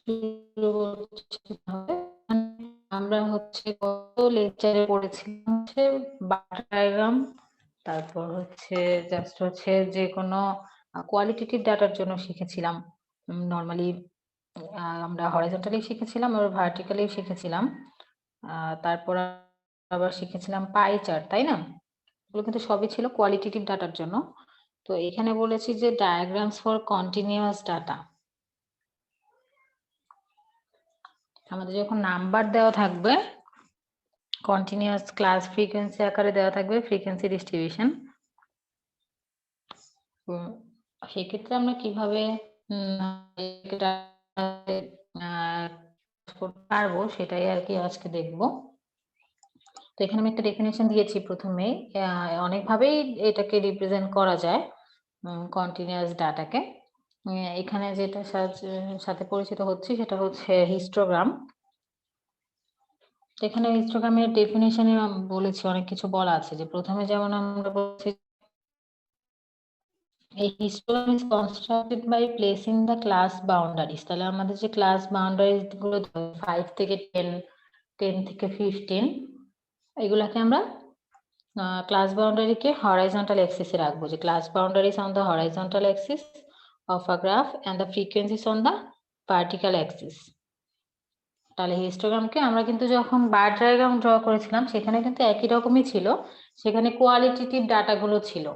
শুরু করছি তাহলে। আমরা হচ্ছে গত লেকচারে পড়েছিলাম হচ্ছে বার ডায়াগ্রাম, তারপর হচ্ছে জাস্ট হচ্ছে যে কোনো কোয়ালিটেটিভ ডাটার জন্য শিখেছিলাম। নর্মালি আমরা হরাইজন্টালি শিখেছিলাম, আবার ভার্টিক্যালি শিখেছিলাম। তারপর আবার শিখেছিলাম পাই চার্ট, তাই না? এগুলো কিন্তু সবই ছিল কোয়ালিটেটিভ ডাটার জন্য। তো এখানে বলেছি যে ডায়াগ্রামস ফর কন্টিনিউয়াস ডাটা। আমাদের যখন নাম্বার দেওয়া থাকবে, কন্টিনিউয়াস ক্লাস ফ্রিকোয়েন্সি আকারে দেওয়া থাকবে, ফ্রিকোয়েন্সি ডিস্ট্রিবিউশন, সেক্ষেত্রে আমরা কিভাবে করতে পারবো সেটাই আর কি আজকে দেখবো। তো এখানে আমি একটা ডেফিনেশন দিয়েছি প্রথমেই। অনেকভাবেই এটাকে রিপ্রেজেন্ট করা যায় কন্টিনিউয়াস ডাটাকে। এখানে যেটা সাথে পরিচিত হচ্ছে সেটা হচ্ছে হিস্টোগ্রাম। এখানে হিস্টোগ্রামের ডেফিনেশনে বলেছি অনেক কিছু বলা আছে, যে প্রথমে যেমন আমরা বলছি এই histogram is constructed by placing the class boundaries। তাহলে আমাদের যে ক্লাস বাউন্ডারিজ গুলো 5 থেকে 10, 10 থেকে 15, এগুলাকে আমরা ক্লাস বাউন্ডারিকে হরাইজন্টাল অ্যাক্সিসে রাখবো, যে class boundaries on the horizontal axis of a graph and the frequencies on the vertical axis. তাহলে হিস্টোগ্রামকে আমরা কিন্তু যখন বার ডায়াগ্রাম ড্র করেছিলাম সেখানে কিন্তু একই রকমই ছিল, সেখানে কোয়ালিটেটিভ ডাটাগুলো ছিল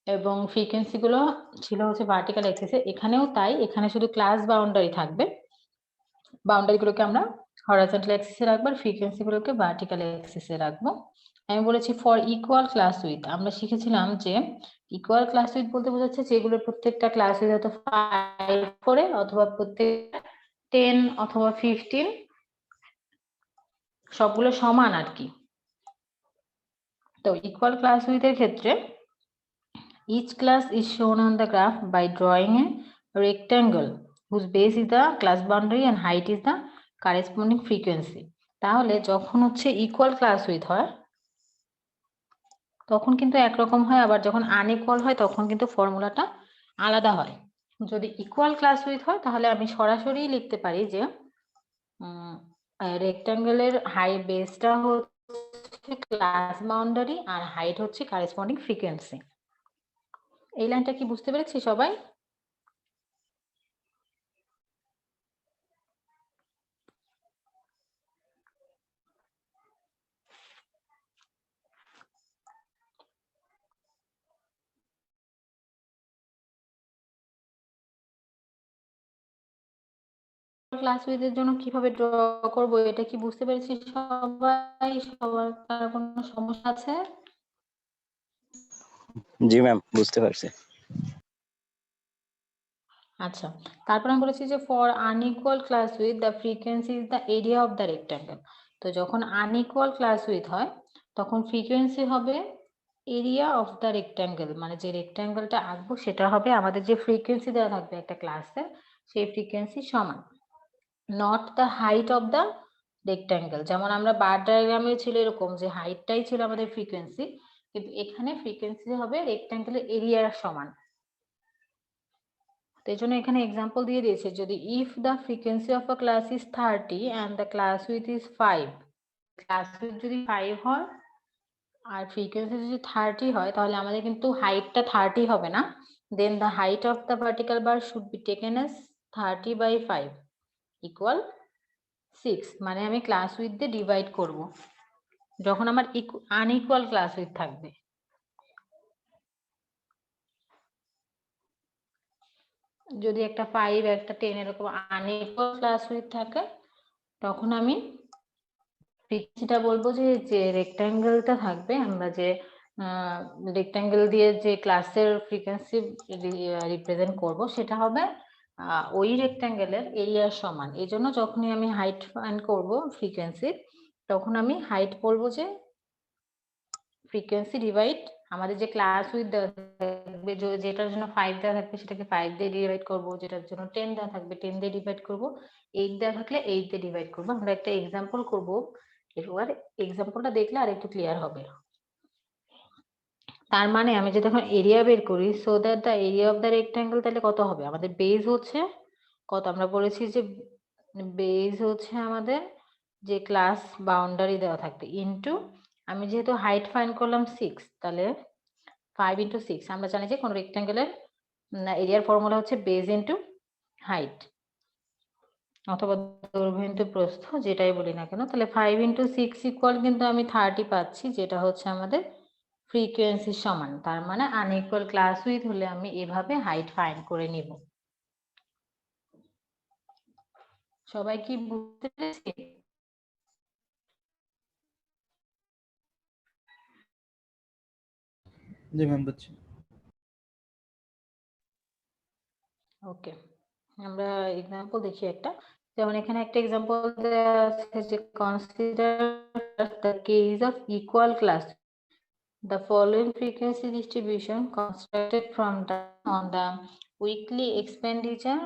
এবং ফ্রিকোয়েন্সি গুলো ছিল হচ্ছে ভার্টিক্যাল অ্যাক্সিসে। এখানেও তাই, এখানে শুধু ক্লাস বাউন্ডারি থাকবে, বাউন্ডারি গুলোকে আমরা হরাইজন্টাল অ্যাক্সিসে রাখবো, আর ফ্রিকোয়েন্সি গুলোকে ভার্টিক্যাল অ্যাক্সিসে রাখবো। আমি বলেছি ফর ইকুয়াল ক্লাস উইথ, আমরা শিখেছিলাম যে ইকুয়াল ক্লাস উইথ বলতে বোঝাচ্ছে যেগুলো প্রত্যেকটা ক্লাস উইথ হয়তো 5 করে, অথবা প্রত্যেকটা 10 অথবা 15, সবগুলো সমান আর কি। তো ইকুয়াল ক্লাস উইথ এর ক্ষেত্রে each class is shown on the graph by drawing a rectangle whose base is the class boundary and height is the corresponding frequency। তাহলে যখন হচ্ছে ইকুয়াল ক্লাস উইথ হয় তখন কিন্তু একরকম হয়, আবার যখন আনইকুয়াল হয় তখন কিন্তু ফর্মুলাটা আলাদা হয়। যদি ইকুয়াল ক্লাস উইথ হয় তাহলে আমি সরাসরি লিখতে পারি যে রেক্টাঙ্গেলের হাই বেসটা হচ্ছে ক্লাস বাউন্ডারি আর হাইট হচ্ছে কারেসপন্ডিং ফ্রিকোয়েন্সি। এই লাইনটা কি বুঝতে পেরেছি সবাই? ক্লাস উইথের জন্য কিভাবে ড্র করব এটা কি বুঝতে পেরেছি সবাই? সবার কার কোনো সমস্যা আছে? জি ম্যাম, বুঝতে পারছি। আচ্ছা, তারপর আমি বলেছি যে for unequal class with the frequency is the area of the rectangle. তো যখন আনইকুয়াল ক্লাস উইথ হয় তখন ফ্রিকোয়েন্সি হবে এরিয়া অফ দ্য রেক্টাঙ্গেল, মানে যে রেক্টাঙ্গেলটা আঁকবো সেটা হবে আমাদের যে ফ্রিকোয়েন্সি দেওয়া থাকবে একটা ক্লাসে সেই ফ্রিকোয়েন্সি সমান, not the height of the rectangle. যেমন আমরা বার ডায়াগ্রামে ছিল এরকম যে হাইটটাই ছিল আমাদের ফ্রিকোয়েন্সি, কিন্তু এখানে ফ্রিকোয়েন্সি হবে রেক্টাঙ্গেলের এরিয়ার সমান। তো এই জন্য এখানে এক্সাম্পল দিয়ে দিয়েছে, যদি if the frequency of a class is 30 and the class with is 5, class with যদি 5 হয় আর ফ্রিকোয়েন্সি যদি 30 হয় তাহলে আমাদের কিন্তু হাইটটা 30 হবে না, then the height of the vertical bar should be taken as 30/5 equal 6। মানে আমি ক্লাস উইথ দিয়ে ডিভাইড করব যখন আমার আনইকুয়াল ক্লাস উইথ থাকবে। যদি একটা 5 একটা 10 এরকম আনইকুয়াল ক্লাস উইথ থাকে তখন আমি ফ্রিকোয়েন্সিটা বলবো যে রেক্টাঙ্গেলটা থাকবে, আমরা যে রেক্টাঙ্গেল দিয়ে যে ক্লাসের ফ্রিকোয়েন্সি রিপ্রেজেন্ট করব সেটা হবে ওই রেক্টাঙ্গেলের এরিয়ার সমান। এই জন্য যখনই আমি হাইট ফাইন্ড করব ফ্রিকোয়েন্সির তখন আমি হাইট বলবো যে ফ্রিকোয়েন্সি ডিভাইড আমাদের যে ক্লাস উইথ দেওয়া থাকবে, যেটার জন্য 5 দেওয়া থাকবে সেটাকে 5 দিয়ে ডিভাইড করব, যেটার জন্য 10 দেওয়া থাকবে 10 দিয়ে ডিভাইড করব, 8 দেওয়া থাকলে 8 দিয়ে ডিভাইড করব। আমরা একটা এক্সাম্পল করব, এবার এক্সাম্পলটা দেখলে আর একটু ক্লিয়ার হবে। তার মানে আমি যদি এখন এরিয়া বের করি, so that the area of the rectangle, তাহলে কত হবে? আমাদের বেজ হচ্ছে কত? আমরা বলেছি যে বেজ হচ্ছে আমাদের যে ক্লাস বাউন্ডারি দেওয়া থাকবে ইনটু আমি যেহেতু হাইট ফাইন্ড করলাম 6, তাহলে 5 ইনটু 6। আমরা জানি যে কোন রেক্ট্যাঙ্গেলের এরিয়ার ফর্মুলা হচ্ছে বেজ ইনটু হাইট অথবা দৈর্ঘ্য ইনটু প্রস্থ, যেটাই বলি না কেন। তাহলে 5 ইনটু 6 ইকুয়াল কিন্তু আমি 30 পাচ্ছি, যেটা হচ্ছে আমাদের ফ্রিকোয়েন্সির সমান। তার মানে আনইকুয়াল ক্লাস উইথ হলে আমি এভাবে হাইট ফাইন্ড করে নিব। সবাই কি বুঝতে পেরেছি? জি ম্যাম বুঝছি। ওকে, আমরা এক্সাম্পল দেখি একটা। যেমন এখানে একটা এক্সাম্পল দেওয়া আছে যে consider the case of equal class the following frequency distribution constructed from on the weekly expenditure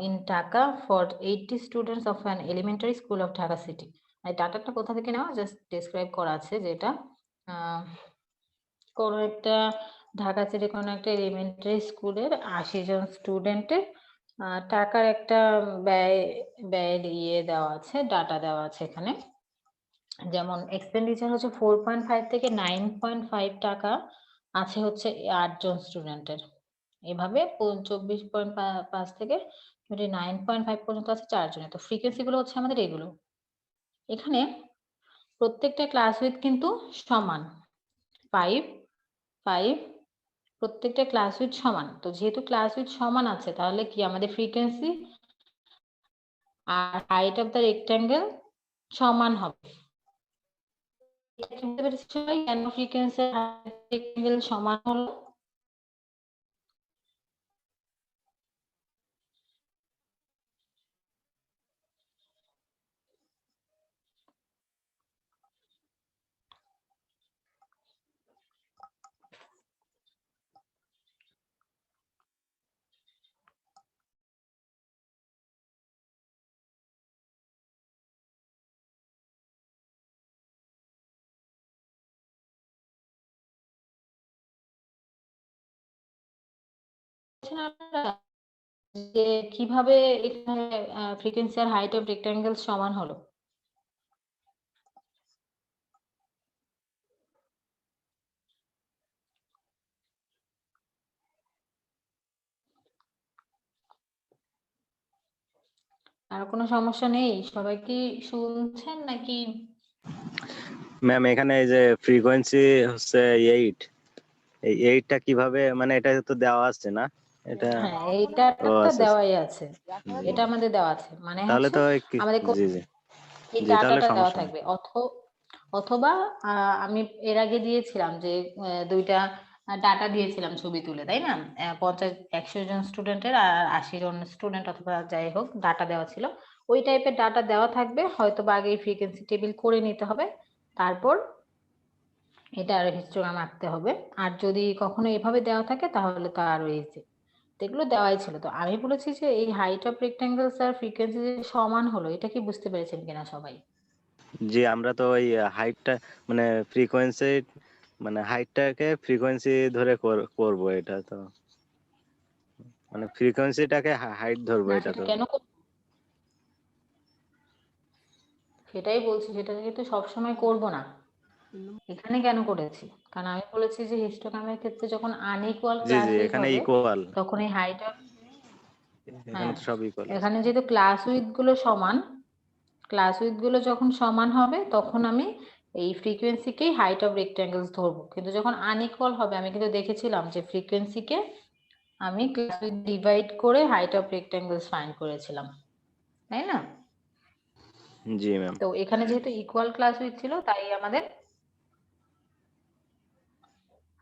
in Dhaka for 80 students of an elementary school of Dhaka city. এই ডাটাটা কোথা থেকে নেওয়া জাস্ট ডেসক্রাইব করা আছে, যেটা কোনো একটা ঢাকা সিটি কোনো একটা এলিমেন্টারি স্কুলের 80 জন স্টুডেন্টের টাকার একটা ব্যয়ের দেওয়া আছে, ডাটা দেওয়া আছে এখানে। যেমন এক্সপেন্ডিচার হচ্ছে 4.5 থেকে 9.5 টাকা আছে হচ্ছে 8 জন স্টুডেন্টের। এভাবে 24.5 থেকে 9.5 পর্যন্ত আছে 4 জনের। তো ফ্রিকোয়েন্সি গুলো হচ্ছে আমাদের এগুলো। এখানে প্রত্যেকটা ক্লাস উইথ কিন্তু সমান 5 5 প্রত্যেকটা ক্লাস উইথ সমান। তো যেহেতু ক্লাস উইথ সমান আছে, তাহলে কি আমাদের ফ্রিকোয়েন্সি আর হাইট অফ দ্য রেক্ট্যাঙ্গেল সমান হবে। বুঝতে পেরেছি সবাই কেন ফ্রিকোয়েন্সি আর রেক্ট্যাঙ্গেল সমান হলো? যে কিভাবে এখানে ফ্রিকোয়েন্সি আর হাইট অফ রেক্ট্যাঙ্গেল সমান হলো? আর কোনো সমস্যা নেই? সবাই কি শুনছেন নাকি? ম্যাম এখানে এই যে ফ্রিকোয়েন্সি হচ্ছে 8, এই 8টা কিভাবে, মানে এটা তো দেওয়া আছে না? এটা হ্যাঁ, এইটা ও তো আচ্ছা দেওয়াই আছে, জি। এটা আমাদের দেওয়া আছে। মানে তাহলে হচ্ছে তো আমাদের জি জি এই জি তাহলে ডাটাটা দেওয়া সমস্যা নেই। থাকবে। অথবা আমি এর আগে দিয়েছিলাম যে দুইটা ডাটা দিয়েছিলাম ছবি তুলে, তাই না? 100 জন স্টুডেন্টের আর 80 জন স্টুডেন্ট অথবা যাই হোক ডাটা দেওয়া ছিল। ওই টাইপের ডাটা দেওয়া থাকবে, হয়তো বা আগে ফ্রিকোয়েন্সি টেবিল করে নিতে হবে, তারপর এটা আর হিস্টোগ্রাম আঁকতে হবে। আর যদি কখনো এভাবে দেওয়া থাকে তাহলে তো আরো ইজি। এগুলো দেওয়াই ছিল। তো আমি বলেছি যে এই হাইট অফ রেক্ট্যাঙ্গেলস আর ফ্রিকোয়েন্সি যে সমান হলো, এটা কি বুঝতে পেরেছেন কিনা সবাই? জি আমরা তো ওই হাইটটা মানে ফ্রিকোয়েন্সি মানে হাইটটাকে ফ্রিকোয়েন্সি ধরে করব, এটা তো মানে ফ্রিকোয়েন্সিটাকে হাইট ধরবো, না, এটা সেটা তো কেন সেটাই বলছি, সেটা কিন্তু সবসময় করব না। এখানে কেন করেছি? কারণ আমি বলেছি যে হিস্টোগ্রামের ক্ষেত্রে যখন unequal G class G with এখানে হবে, ইকুয়াল, তখন এই হাইট অফ এখানে হ্যাঁ, তো সব ইকুয়াল আছে। এখানে যেহেতু ক্লাস উইথ গুলো সমান, ক্লাস উইথ গুলো যখন সমান হবে তখন আমি এই ফ্রিকোয়েন্সিকেই হাইট অফ রেক্ট্যাঙ্গেলস ধরবো। কিন্তু যখন আনইকুয়াল হবে, আমি কিন্তু দেখেছিলাম যে ফ্রিকোয়েন্সিকে আমি ক্লাস উইথ ডিভাইড করে হাইট অফ রেক্ট্যাঙ্গেলস ফাইন্ড করেছিলাম, তাই না? জি ম্যাম। তো এখানে যেহেতু ইকুয়াল ক্লাস উইথ ছিল, তাই আমাদের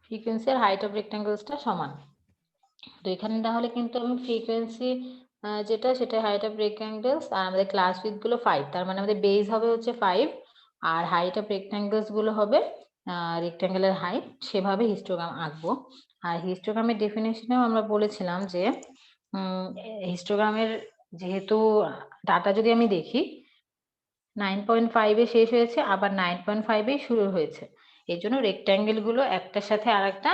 ফ্রিকোয়েন্সি আর হাইট অফ রেক্ট্যাঙ্গেলসটা সমান। তো এখানে তাহলে কিন্তু আমি ফ্রিকোয়েন্সি যেটা সেটা হাইট অফ রেক্ট্যাঙ্গেলস আর আমাদের ক্লাস উইথ গুলো 5, তার মানে আমাদের বেস হবে হচ্ছে 5 আর হাইট অফ রেক্ট্যাঙ্গেলস গুলো হবে রেক্ট্যাঙ্গেলের হাইট। সেভাবে হিস্টোগ্রাম আঁকবো। আর হিস্টোগ্রামের ডেফিনেশনেও আমরা বলেছিলাম যে হিস্টোগ্রামের যেহেতু ডাটা যদি আমি দেখি 9.5 এ শেষ হয়েছে, আবার 9.5 এ শুরু হয়েছে, এই জন্য রেক্ট্যাঙ্গেল গুলো একটার সাথে আরেকটা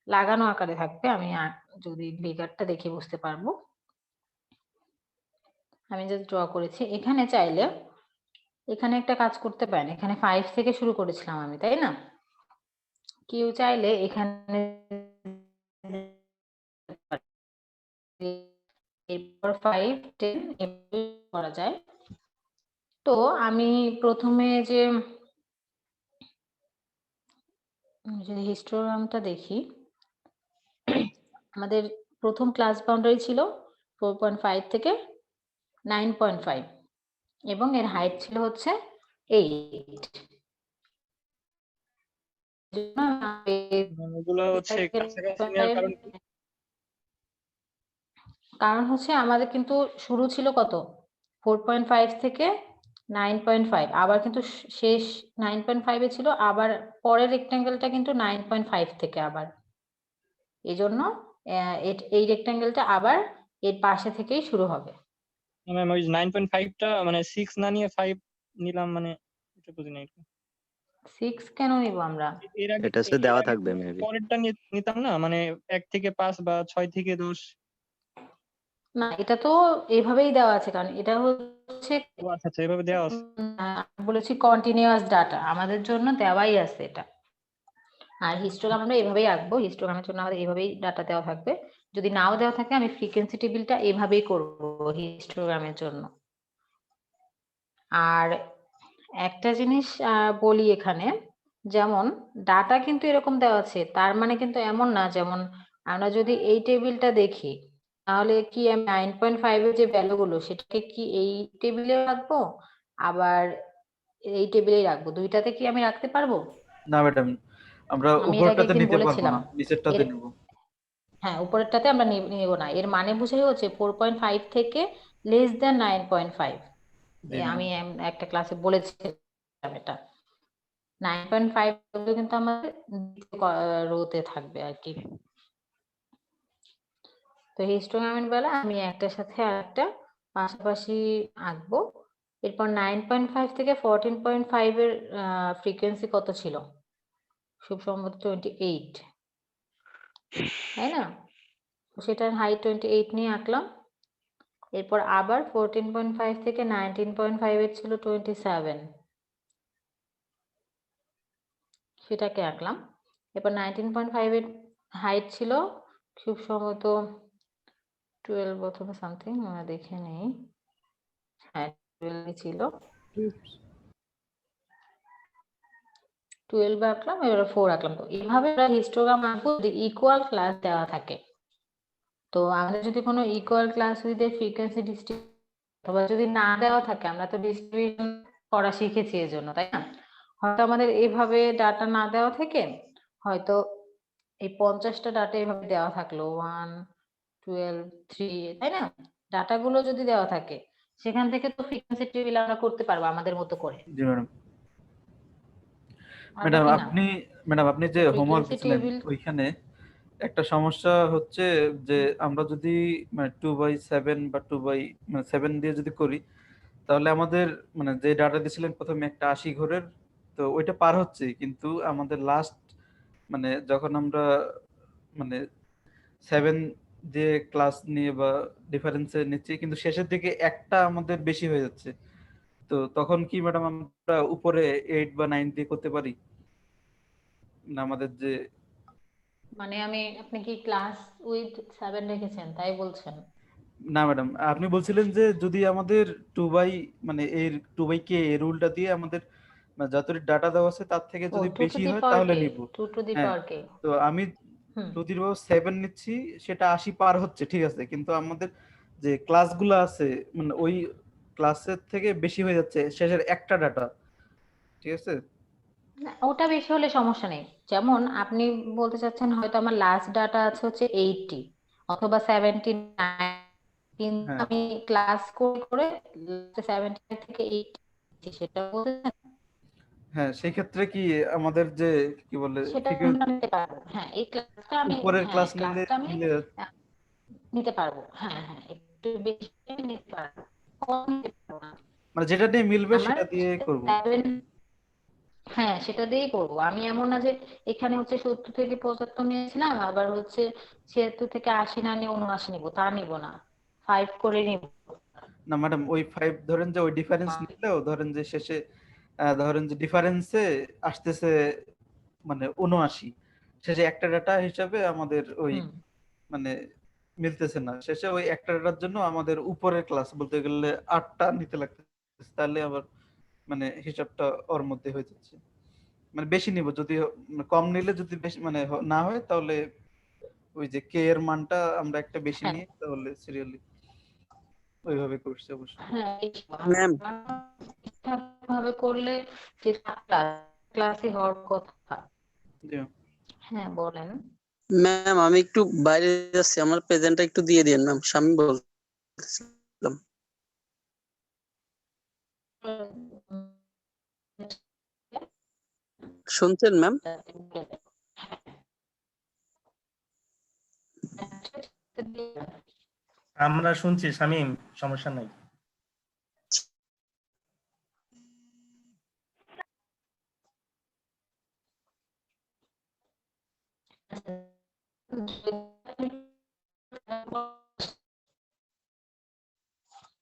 লাগানো আকারে থাকবে। আমি যদি ফিগারটা দেখে বুঝতে পারবো। আমি জাস্ট ড্র করেছি। এখানে চাইলে এখানে একটা কাজ করতে পারেন, এখানে 5 থেকে শুরু করেছিলাম আমি, তাই না? কেউ চাইলে এখানে এরপর 5, 10 এভাবে করা যায়। তো আমি প্রথমে যে যদি হিস্টোগ্রামটা দেখি, আমাদের প্রথম ক্লাস বাউন্ডারি ছিল 4.5 থেকে 9.5 এবং এর হাইট ছিল হচ্ছে 8। এগুলো হচ্ছে কাছাকাছি নেওয়ার কারণ কি? কারণ হচ্ছে আমাদের কিন্তু শুরু ছিল কত 4.5 থেকে 9.5, আবার কিন্তু শেষ 9.5 এ ছিল, আবার পরের রেক্ট্যাঙ্গেলটা কিন্তু 9.5 থেকে আবার, এই জন্য এই রেক্ট্যাঙ্গেলটা আবার এর পাশে থেকেই শুরু হবে। ম্যাম ওই 9.5টা মানে 6 না নিয়ে 5 নিলাম, মানে এটা বুঝি নাই। 6 কেন নিব আমরা? এর আগে এটা সে দেওয়া থাকবে মেবি। পরেরটা নিতাম না, মানে 1 থেকে 5 বা 6 থেকে 10। না, এটা তো এভাবেই দেওয়া আছে, কারণ এটা হচ্ছে ও আচ্ছা আচ্ছা, এভাবে দেওয়া আছে। বলেছি কন্টিনিউয়াস ডাটা আমাদের জন্য দেওয়াই আছে এটা। আর হিস্টোগ্রাম আমরা এভাবেই আঁকবো, হিস্টোগ্রামের জন্য আমাদের এভাবেই ডাটা দেওয়া থাকবে। যদি নাও দেওয়া থাকে আমি ফ্রিকোয়েন্সি টেবিলটা এভাবেই করব হিস্টোগ্রামের জন্য। আর একটা জিনিস বলি এখানে, যেমন ডাটা কিন্তু এরকম দেওয়া আছে, তার মানে কিন্তু এমন না যেমন আমরা যদি এই টেবিলটা দেখি তাহলে কি আমি 9.5 এর যে ভ্যালুগুলো সেটাকে কি এই টেবিলে রাখবো আবার এই টেবিলেই রাখবো, দুইটাতে কি আমি রাখতে পারবো? না ম্যাডাম, আমরা আমি এর আগে উপরটাতে একদিন নিতে পারবো বলেছিলাম না, নিচেরটাতে এর, নেব। হ্যাঁ উপরেরটাতে আমরা নেব না, এর মানে বোঝাই হচ্ছে 4.5 থেকে লেস দ্যান 9.5। জি আমি ম্যাডাম। একটা ক্লাসে বলেছিলাম এটা 9.5 কিন্তু আমাদের রোতে থাকবে আর কি। তো হিস্টোগ্রামের বেলা আমি একটার সাথে আরেকটা পাশাপাশি আঁকবো। এরপর 9.5 থেকে 14.5 এর ফ্রিকোয়েন্সি কত ছিল? খুব সম্ভবত 28, তাই না? সেটার হাইট 28 নিয়ে আঁকলাম। এরপর আবার 14.5 থেকে 19.5 এর ছিল 27, সেটাকে আঁকলাম। এরপর 19.5 এর হাইট ছিল খুব সম্ভবত 12 অথবা সামথিং, দেখে নেই। হ্যাঁ 12 ছিল, 12 আঁকলাম, এবারে 4 আঁকলাম। তো এইভাবে আমরা হিস্টোগ্রাম আঁকবো যদি ইকুয়াল ক্লাস দেওয়া থাকে। তো আমাদের যদি কোনো equal class with a frequency distribution অথবা যদি না দেওয়া থাকে, আমরা তো ডিস্ট্রিবিউশন করা শিখেছি এর জন্য, তাই না? হয়তো আমাদের এইভাবে ডাটা না দেওয়া থেকে হয়তো এই 50টা ডাটা এভাবে দেওয়া থাকলো 1, 12, 3, তাই না? ডাটাগুলো যদি দেওয়া থাকে সেখান থেকে তো ফ্রিকোয়েন্সি টেবিল আমরা করতে পারবো আমাদের মতো করে, জি ম্যাডাম। পারবো কি না? ম্যাডাম আপনি যে হোমওয়ার্ক ফ্রিকোয়েন্সি দিয়েছিলেন টেবিল ওইখানে একটা সমস্যা হচ্ছে যে আমরা যদি মানে 2/7 বা 7 দিয়ে যদি করি, তাহলে আমাদের মানে যে ডাটা দিয়েছিলেন প্রথমে একটা 80 ঘরের, তো ওইটা পার হচ্ছে, কিন্তু আমাদের লাস্ট মানে যখন আমরা মানে 7 দিয়ে ক্লাস নিয়ে বা ডিফারেন্সে নিচ্ছি, কিন্তু শেষের দিকে একটা আমাদের বেশি হয়ে যাচ্ছে। তো তখন কি ম্যাডাম আমরা উপরে 8 বা 9 দিয়ে করতে পারি না? আমাদের যে মানে আপনি কি ক্লাস উইথ 7 রেখেছেন তাই বলছেন? না ম্যাডাম, আপনি বলছিলেন যে যদি আমাদের 2 বাই মানে এর 2 বাই কে এই রুলটা দিয়ে আমাদের মানে যত ডাটা দেওয়া আছে তার থেকে ও যদি 2 টু বেশি দি হয় পাওয়ার তাহলে কে, নিব। 2 টু দি হ্যাঁ, পাওয়ার কে। তো আমি হুম 2/7 নিচ্ছি, সেটা 80 পার হচ্ছে, ঠিক আছে, কিন্তু আমাদের যে ক্লাসগুলো আছে মানে ওই ক্লাসের থেকে বেশি হয়ে যাচ্ছে শেষের একটা ডাটা, ঠিক আছে। না, ওটা বেশি হলে সমস্যা নেই। যেমন আপনি বলতে চাচ্ছেন হয়তো আমার লাস্ট ডাটা আছে হচ্ছে 80 অথবা 79, কিন্তু হ্যাঁ আমি ক্লাস করে করে 79 থেকে 80 সেটা বলতে চাচ্ছেন? হ্যাঁ, সেই ক্ষেত্রে কি আমাদের যে কি বলে সেটা ঠিক আমরা নিতে পারবো, হ্যাঁ এই ক্লাসটা আমি, উপরের হ্যাঁ ক্লাস নিলে ক্লাসটা আমি মিলে আহ, নিতে পারবো, হ্যাঁ হ্যাঁ একটু বেশি নিতে পারবো, কম নিতে পারবো না। মানে যেটা দিয়ে মিলবে আমার সেটা দিয়ে করব। 7, হ্যাঁ সেটা দিয়েই করবো আমি, এমন না যে এখানে হচ্ছে 70 থেকে 75 নিয়েছিলাম আবার হচ্ছে 76 থেকে 80 না নিয়ে 79 নিবো, তা নিবো না, 5 করে নিব। না ম্যাডাম, ওই 5 ধরেন যে ওই ডিফারেন্স নিলেও ধরেন যে শেষে ধরেন যে ডিফারেন্সে আসতেছে মানে 79, শেষে একটা ডাটা হিসাবে আমাদের ওই হুম মানে মিলতেছে না, শেষে ওই একটা ডাটার জন্য আমাদের উপরের ক্লাস বলতে গেলে 8টা নিতে লাগতেছে, তাহলে আবার মানে হিসাবটা ওর মধ্যে হয়ে যাচ্ছে। মানে বেশি নিব যদি কম নিলে যদি বেশি মানে না হয়, তাহলে ওই যে কে এর মানটা আমরা একটা বেশি হ্যাঁ নিয়ে তাহলে সিরিয়ালি ওইভাবে করছি অবশ্য। হ্যাঁ ম্যাম ভাবে করলে যে ক্লাসে হওয়ার কথা। জি হ্যাঁ বলেন। ম্যাম আমি একটু বাইরে যাচ্ছি, আমার প্রেজেন্টটা একটু দিয়ে দিন ম্যাম, স্বামী বলছিলাম। শুনছেন ম্যাম? আমরা শুনছি শামীম, সমস্যা নাই।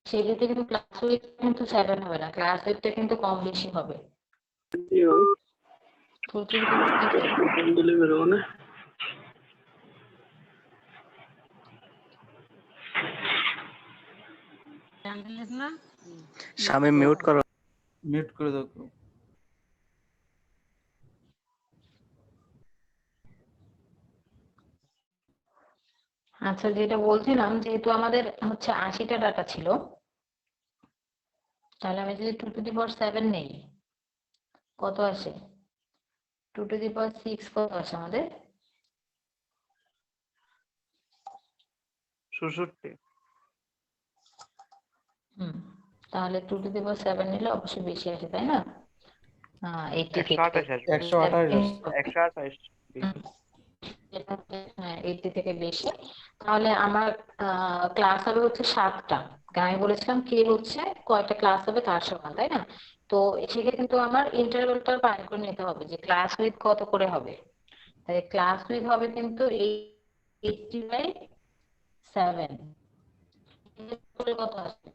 সেক্ষেত্রে কিন্তু ক্লাস উইথ কিন্তু 7 হবে না, ক্লাস উইথটা কিন্তু কম বেশি হবে। শামীম মিউট করো। মিউট করে দাও। আচ্ছা, যেটা বলছিলাম, যেহেতু আমাদের হচ্ছে 80টা ডাটা ছিল, তাহলে আমি যদি 2^7 নেই, কত আসে? 2^6 কত আসে আমাদের? 66। তাহলে 2^7 নিলে অবশ্যই বেশি আসে, তাই না? 80 থেকে 128 হ্যাঁ 80 থেকে বেশি। তাহলে আমার ক্লাস হবে হচ্ছে 7টা, আমি বলেছিলাম কে হচ্ছে কয়টা ক্লাস হবে তার সমান, তাই না? তো সেক্ষেত্রে কিন্তু আমার ইন্টারভ্যালটা বাইর করে নিতে হবে যে ক্লাস উইথ কত করে হবে। তাই ক্লাস উইথ হবে কিন্তু 80/7 কত আসবে?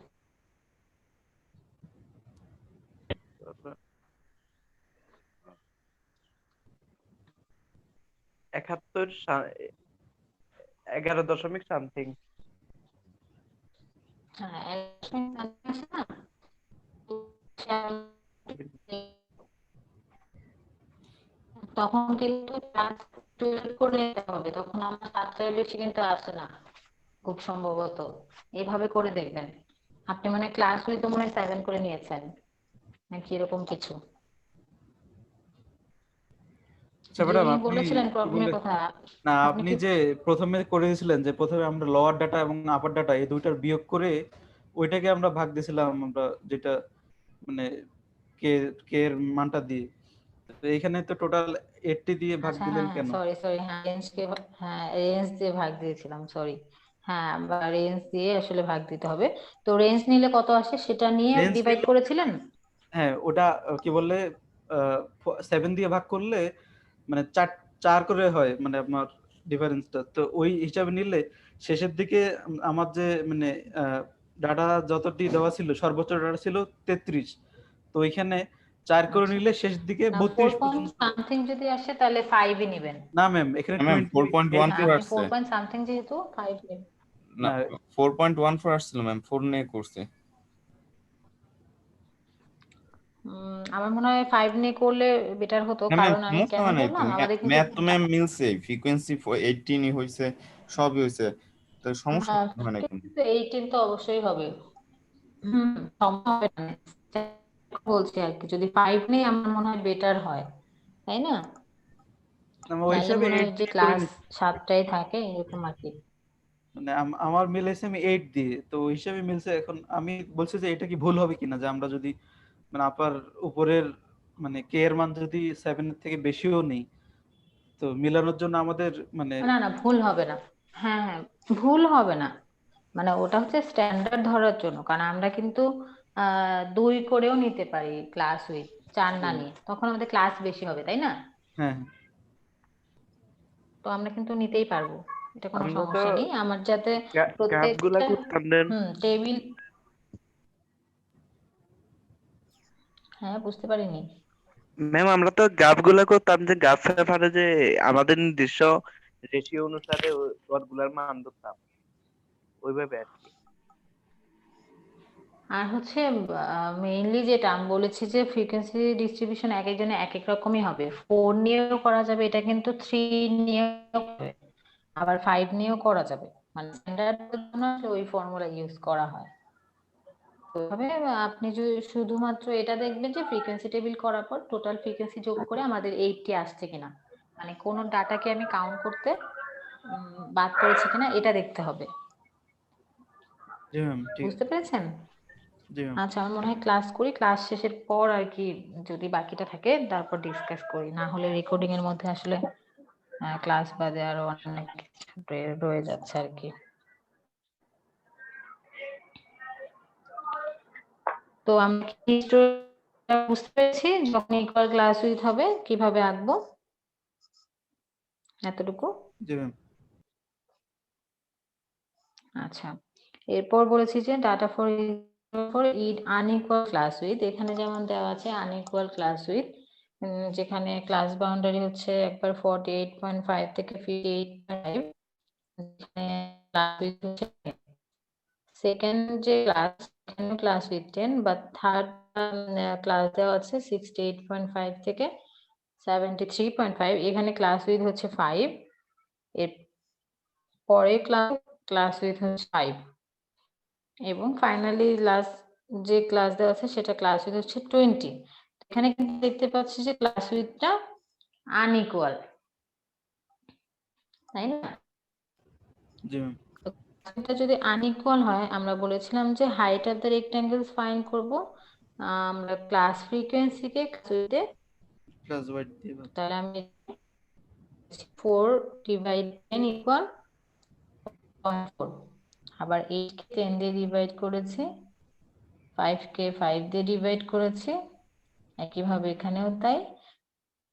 11 সামথিং। হ্যাঁ তখন কিন্তু ক্লাস 12 করে নিতে হবে, তখন আমার 7টার বেশি কিন্তু আসে না খুব সম্ভবত। এইভাবে করে দেখবেন আপনি, মানে ক্লাস উইথ মনে হয় 7 করে নিয়েছেন নাকি এরকম কিছু। আচ্ছা ম্যাডাম, যিনি আপনি বলেছিলেন কি প্রবলেমের বলে কথা, না, আপনি আপনি কি যে প্রথমে করে দিয়েছিলেন যে প্রথমে আমরা লোয়ার ডাটা এবং আপার ডাটা এই দুইটার বিয়োগ করে ওইটাকে আমরা ভাগ দিয়েছিলাম আমরা, যেটা মানে কে কে এর মানটা দিয়ে, তো এখানে তো টোটাল 80 দিয়ে ভাগ আচ্ছা দিলেন হ্যাঁ হ্যাঁ কেন? সরি সরি, হ্যাঁ রেঞ্জ দিয়ে ভাগ দিয়েছিলাম, সরি। হ্যাঁ বা রেঞ্জ দিয়ে আসলে ভাগ দিতে হবে। তো রেঞ্জ নিলে কত আসে সেটা নিয়ে রেঞ্জ ডিভাইড করেছিলেন। হ্যাঁ, ওটা কি বললে 7 দিয়ে ভাগ করলে মানে 4 করে হয় মানে আপনার ডিফারেন্সটা, তো ওই হিসাবে নিলে শেষের দিকে আমার যে মানে ডাটা যতটি দেওয়া ছিল সর্বোচ্চ ডাটা ছিল 33, তো ওইখানে 4 করে আচ্ছা, নিলে শেষ দিকে না 32 4 পয়েন্ট পর্যন্ত। সামথিং যদি আসে তাহলে 5ই নেবেন। না ম্যাম, এখানে ম্যাম 28 হ্যাঁ 4.14 আপনি আসছে 4 পয়েন্ট সামথিং যেহেতু 5 নেবেন। না, না 4.14 আসছিল ম্যাম, 4 নিয়ে করছে। আমার মনে হয় 5 নিয়ে করলে বেটার হতো, না ম্যাম কারণ আমি সমস্যা কেন হয় নাই তো, বললাম আমাদের কিন্তু ম্যাথ তো ম্যাম মিলছে, ফ্রিকোয়েন্সি 18ই হইছে, সবই হইছে, তো সমস্যা হয় না কিন্তু। কিন্তু 18 তো অবশ্যই হবে। সম্ভব হবে না, বলছি আর কি, যদি 5 নেই আমার মনে হয় বেটার হয়, তাই না? ওই নাহলে হিসাবে মনে 8 হয় যে দিয়ে করে ক্লাস নিচ্ছি, 7টাই থাকে এরকম আর কি। মানে আমার মিলেছে আমি 8 দিয়ে, তো ওই হিসাবে মিলছে। এখন আমি বলছি যে এটা কি ভুল হবে কিনা, যে আমরা যদি মানে আপার উপরের মানে কে এর মান যদি 7 এর থেকে বেশিও নেই, তো মিলানোর জন্য আমাদের মানে না না ভুল হবে না। হ্যাঁ হ্যাঁ ভুল হবে না, মানে ওটা হচ্ছে স্ট্যান্ডার্ড ধরার জন্য, কারণ আমরা কিন্তু 2 করেও নিতে পারি ক্লাস উইথ, 4 না নিয়ে, তখন আমাদের ক্লাস বেশি হবে, তাই না? হ্যাঁ তো আমরা কিন্তু নিতেই পারবো, এটা কোনো আমরা তো সমস্যা নেই আমার, যাতে গ্রাফ গুলা প্রত্যেকটা করতাম দেন। টেবিল হ্যাঁ, বুঝতে পারিনি। ম্যাম আমরা তো গ্রাফ গুলা করতাম যে গ্রাফ পেপারে যে আমাদের নির্দিষ্ট রেশিও অনুসারে পদগুলার মান ধরতাম ওইভাবে আর কি। আর হচ্ছে মেইনলি যেটা আমি বলেছি যে ফ্রিকোয়েন্সি ডিস্ট্রিবিউশন এক একজনের এক এক রকমই হবে। 4 নিয়েও করা যাবে, এটা কিন্তু 3 নিয়েও হবে, আবার 5 নিয়েও করা যাবে। মানে স্ট্যান্ডার্ড জন্য ওই ফর্মুলা ইউজ করা হয়। তবে আপনি যদি শুধুমাত্র এটা দেখবেন যে ফ্রিকোয়েন্সি টেবিল করার পর টোটাল ফ্রিকোয়েন্সি যোগ করে আমাদের 80 আসছে কিনা, মানে কোন ডাটাকে আমি কাউন্ট করতে বাদ পড়েছে কিনা এটা দেখতে হবে। জি ম্যাম, ঠিক বুঝতে আছে। পেরেছেন? জি ম্যাম। আচ্ছা, আমি মনে হয় ক্লাস করি, ক্লাস শেষের পর আর কি যদি বাকিটা থাকে তারপর ডিসকাস করি, না হলে রেকর্ডিং এর মধ্যে আসলে ক্লাস বাদে আরো অনেক কিছু রয়ে যাচ্ছে আর কি। তো আমি কি বুঝতে পেরেছি যখন ইকুয়াল ক্লাস উইথ হবে কিভাবে আঁকবো, এতটুকু। জি ম্যাম। আচ্ছা, এরপর বলেছি যে data for it unequal class with, এখানে যেমন দেওয়া আছে আনইকুয়াল ক্লাস উইথ, যেখানে ক্লাস বাউন্ডারি হচ্ছে একবার 48.5 থেকে 58.5, ক্লাস উইথ হচ্ছে সেকেন্ড যে ক্লাস উইথ 10, বা থার্ড ক্লাস দেওয়া আছে 68.5 থেকে 73.5, এখানে ক্লাস উইথ হচ্ছে 5, এর পরে ক্লাস উইথ হচ্ছে 5, এবং ফাইনালি লাস্ট যে ক্লাস দেওয়া আছে সেটা ক্লাস উইথ হচ্ছে 20। এখানে কিন্তু দেখতে পাচ্ছি যে ক্লাস উইথটা আনইকুয়াল, তাই না? জি ম্যাম। এটা যদি আনইকুয়াল হয় আমরা বলেছিলাম যে হাইট অফ দ্য রেক্ট্যাঙ্গেলস ফাইন্ড করব আমরা ক্লাস ফ্রিকোয়েন্সিকে ক্লাস ওয়াইড দিয়ে ভাগ। তাহলে আমি 4 ডিভাইড 10 ইকুয়াল 0.4, আবার 8 কে 10 দিয়ে ডিভাইড করেছি, 5 কে 5 দিয়ে ডিভাইড করেছি, একইভাবে এখানেও তাই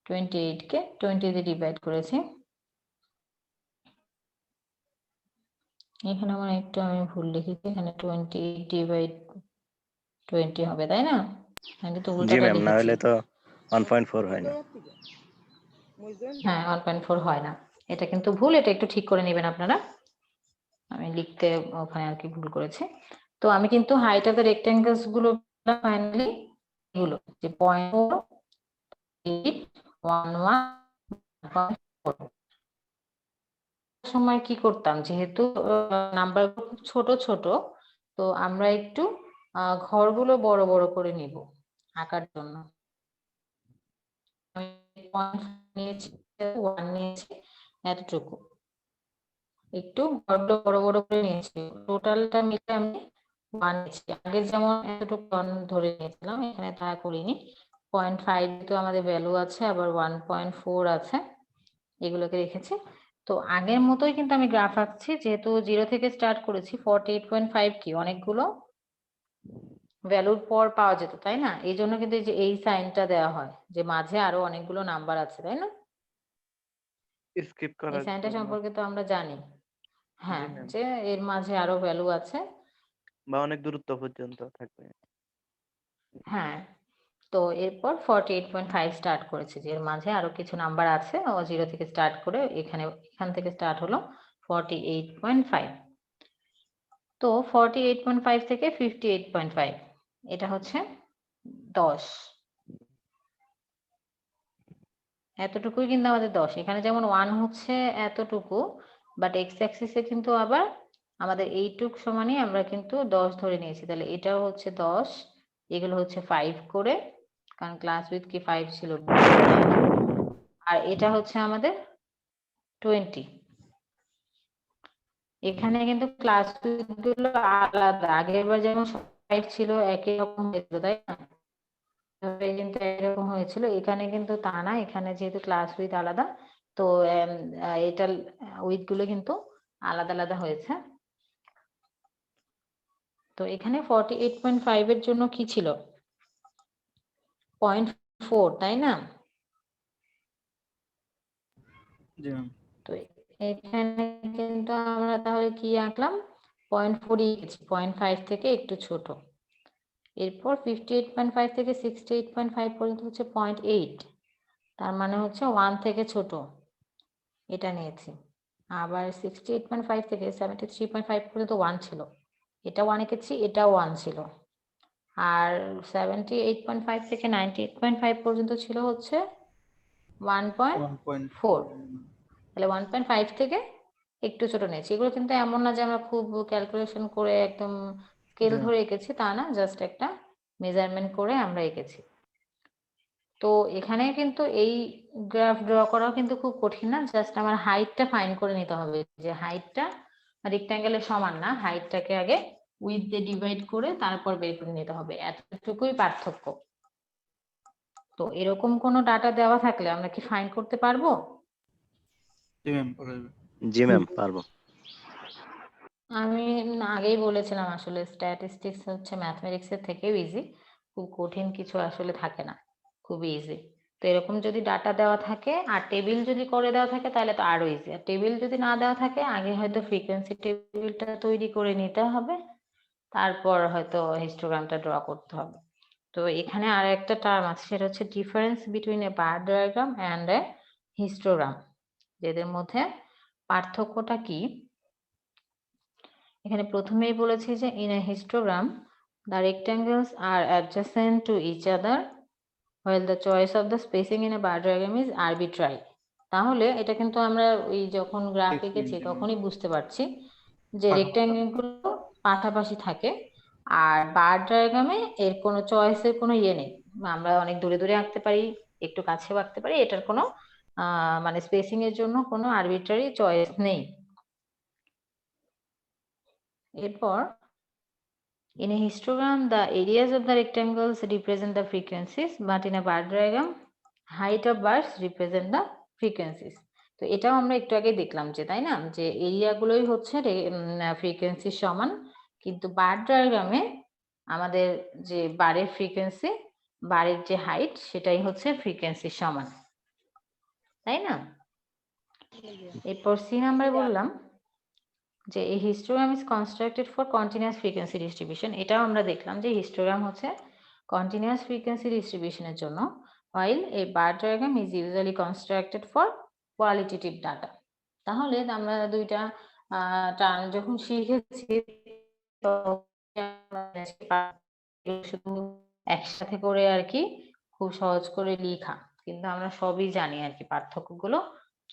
28 কে 20 দিয়ে ডিভাইড করেছি। এখানে আমার একটু আমি ভুল লিখেছি, এখানে 28 ডিভাইড 20 হবে, তাই না? আমি তো জি উল্টাটা ম্যাম, না লিখেছি। হলে তো 1.4 হয় না। হ্যাঁ, 1.4 হয় না, এটা কিন্তু ভুল, এটা একটু ঠিক করে নেবেন আপনারা, আমি লিখতে ওখানে আর কি ভুল করেছি। তো আমি কিন্তু হাইট অফ দ্য রেক্ট্যাঙ্গেলস গুলো ফাইনালি এগুলো যে 0.811 সময় কি করতাম, যেহেতু নাম্বার খুব ছোট ছোট, তো আমরা একটু ঘরগুলো বড় বড় করে নিব আঁকার জন্য। নিয়েছি 1 নিয়েছি, এতটুকু একটু ঘরগুলো বড় বড় করে নিয়েছি, টোটালটা মিলে আমি 1 নিয়েছি। আগে যেমন এতটুকু 1 ধরে নিয়েছিলাম, এখানে তা করিনি। 0.5 তো আমাদের ভ্যালু আছে, আবার 1.4 আছে, এগুলোকে রেখেছি। তো আগের মতোই কিন্তু আমি গ্রাফ আঁকছি, যেহেতু 0 থেকে স্টার্ট করেছি। 48.5 কি অনেকগুলো ভ্যালুর পর পাওয়া যেত, তাই না? এই জন্য কিন্তু এই যে এই সাইনটা দেওয়া হয় যে মাঝে আরো অনেকগুলো নাম্বার আছে, তাই না? স্কিপ এই করার সাইনটা জন্য। সম্পর্কে তো আমরা জানি, হ্যাঁ, জি ম্যাম। যে এর মাঝে আরো ভ্যালু আছে, বা অনেক দূরত্ব পর্যন্ত থাকবে। হ্যাঁ। তো এরপর 48.5 স্টার্ট করেছে, যে এর মাঝে আরো কিছু নাম্বার আছে, ও 0 থেকে স্টার্ট করে এখান থেকে স্টার্ট হলো 48.5। তো 48.5 থেকে 58.5 এটা হচ্ছে 10, এতটুকুই কিন্তু আমাদের 10। এখানে যেমন 1 হচ্ছে এতটুকু, বাট এক্স অ্যাক্সিসে কিন্তু আবার আমাদের এইটুক সমানই আমরা কিন্তু 10 ধরে নিয়েছি, তাহলে এটাও হচ্ছে 10, এগুলো হচ্ছে 5 করে, কারণ ক্লাস উইথ কি 5 ছিল, আর এটা হচ্ছে আমাদের 20। এখানে কিন্তু ক্লাস উইথ গুলো আলাদা, আগের বার যেমন 5 ছিল একই রকম হয়েছিল, তাই না? কিন্তু এরকম হয়েছিল, এখানে কিন্তু তা না, এখানে যেহেতু ক্লাস উইথ আলাদা, তো এটা উইথ গুলো কিন্তু আলাদা আলাদা হয়েছে। তো এখানে 48.5 এর জন্য কি ছিল, 0.4, তাই না? জি ম্যাম। তো এখানে কিন্তু আমরা তাহলে কি আঁকলাম, 0.4 লিখেছি, 0.5 থেকে একটু ছোট। এরপর 58.5 থেকে 68.5 পর্যন্ত হচ্ছে 0.8, তার মানে হচ্ছে 1 থেকে ছোট, এটা নিয়েছি। আবার 68.5 থেকে 73.5 পর্যন্ত 1 ছিল, এটা 1 এঁকেছি, এটাও 1 ছিল। আর 78.5 থেকে 98.5 পর্যন্ত ছিল হচ্ছে 1.4, তাহলে 1.5 থেকে একটু ছোট নিয়েছি। এগুলো কিন্তু এমন না যে আমরা খুব ক্যালকুলেশন করে একদম স্কেল ধরে এঁকেছি, তা না, জাস্ট একটা মেজারমেন্ট করে আমরা এঁকেছি। তো এখানে কিন্তু এই গ্রাফ ড্র করাও কিন্তু খুব কঠিন না, জাস্ট আমার হাইটটা ফাইন্ড করে নিতে হবে, যে হাইটটা রেক্ট্যাঙ্গেলের সমান না, হাইটটাকে আগে উইথ দিয়ে ডিভাইড করে তারপর বের করে নিতে হবে, এতটুকুই পার্থক্য। তো এরকম কোনো ডাটা দেওয়া থাকলে আমরা কি ফাইন্ড করতে পারবো? জি ম্যাম পারবো। আমি আগেই বলেছিলাম আসলে স্ট্যাটিস্টিক্স হচ্ছে ম্যাথমেটিক্স এর থেকেও ইজি, খুব কঠিন কিছু আসলে থাকে না, খুবই ইজি। তো এরকম যদি ডাটা দেওয়া থাকে আর টেবিল যদি করে দেওয়া থাকে তাহলে তো আরো ইজি। আর টেবিল যদি না দেওয়া থাকে আগে হয়তো ফ্রিকোয়েন্সি টেবিলটা তৈরি করে নিতে হবে, তারপর হয়তো হিস্টোগ্রামটা ড্র করতে হবে। তো এখানে আর একটা টার্ম আছে, সেটা হচ্ছে difference between A bar diagram and a histogram, এদের মধ্যে পার্থক্যটা কি। এখানে প্রথমেই বলেছি যে in a histogram the rectangles are adjacent to each other while the choice of the spacing in a bar diagram is arbitrary। তাহলে এটা কিন্তু আমরা ওই যখন গ্রাফ এঁকেছি তখনই বুঝতে পারছি যে রেক্ট্যাঙ্গেল গুলো পাশাপাশি থাকে, আর বার ডায়াগ্রামে এর কোনো চয়েসের কোনো ইয়ে নেই, আমরা অনেক দূরে দূরে আঁকতে পারি, একটু কাছেও আঁকতে পারি, এটার কোনো মানে স্পেসিং এর জন্য কোনো আরবিট্রারি চয়েস নেই। এরপর in a histogram the areas of the rectangles represent the frequencies, but in a bar diagram height of bars represent the frequencies। তো এটাও আমরা একটু আগে দেখলাম যে, তাই না, যে এরিয়া গুলোই হচ্ছে ফ্রিকোয়েন্সির সমান, কিন্তু বার ডায়াগ্রামে আমাদের যে বারের ফ্রিকোয়েন্সি, বারের যে হাইট, সেটাই হচ্ছে ফ্রিকোয়েন্সির সমান, তাই না। এরপর সি নাম্বারে বললাম যে এই histogram is constructed for continuous frequency distribution, এটাও আমরা দেখলাম যে হিস্টোগ্রাম হচ্ছে কন্টিনিউয়াস ফ্রিকোয়েন্সি ডিস্ট্রিবিউশনের জন্য, while a bar diagram is usually constructed for qualitative data। তাহলে আমরা দুইটা টার্ম যখন শিখেছি শুধু একসাথে করে আর কি খুব সহজ করে লেখা, কিন্তু আমরা সবই জানি আর কি পার্থক্যগুলো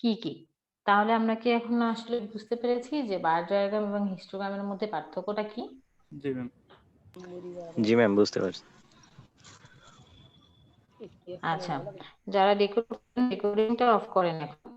কি কি। তাহলে আমরা কি এখন আসলে বুঝতে পেরেছি যে বার ডায়াগ্রাম এবং হিস্টোগ্রামের মধ্যে পার্থক্যটা কি? জি ম্যাম বুঝতে পারছি। আচ্ছা, যারা রেকর্ডিংটা অফ করেন এখন।